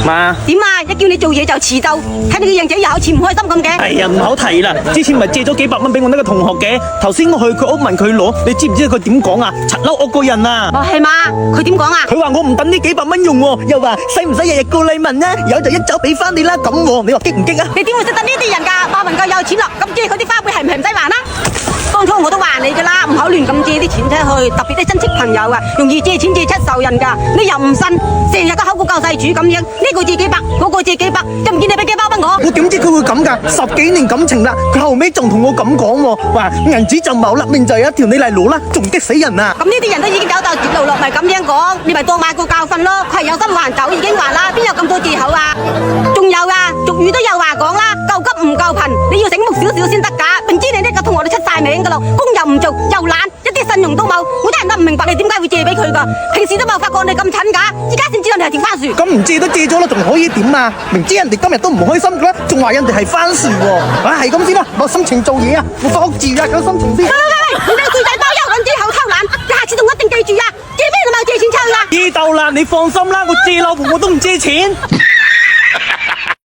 媽，點啊？一叫你做嘢就遲到，睇你個樣仔又好似唔開心咁嘅。哎呀，唔好提啦，之前咪借咗幾百蚊俾我呢個同學嘅，頭先我去佢屋問佢攞，你知唔知佢點講啊？柒嬲我個人啊！哦，係嘛？佢點講啊？佢話我唔等呢幾百蚊用喎，又話使唔使日日過禮問啊？有就一走俾翻你啦咁喎，你話激唔激啊？你點會識得呢啲人㗎？馬雲夠有錢啦，咁借佢啲花唄係唔係唔使還啊？當初我都話你㗎啦，唔好亂咁借啲錢出去，特別啲親戚朋友啊，容易借錢借出仇人㗎。你又唔信，成日個口講救世主咁樣，呢個借幾百，嗰個借幾百，就唔見你俾幾百蚊我。我點知佢會咁㗎？10幾年感情啦，佢後尾仲同我咁講喎，話銀紙就冇啦，命就有一條，你嚟攞啦，仲激死人啊！咁呢啲人都已經走到絕路落，咪咁樣講，你咪當買個教訓咯。佢係有心還走，已經還啦，邊有咁多借口啊？仲有啊，俗語都有話講啦，救急唔救貧，你要醒目少少先得㗎。明知你呢個同學都出晒名㗎咯，工又唔做又懶，一啲信用都冇，我真係諗唔明白你點解會借俾佢㗎？平時都冇發覺你咁蠢㗎，而家先知道你係條番薯。咁唔借都借咗啦，仲可以點啊？明知人哋今日都唔開心㗎啦，仲話人哋係番薯喎！啊，係咁先啦，我心情做嘢啊，我放住啊，有心情先。喂，你個巨仔包休撚之後偷懶，下次仲一定記住啊！借咩都冇借錢抽㗎。知道啦，你放心啦，我借老婆我都唔借錢。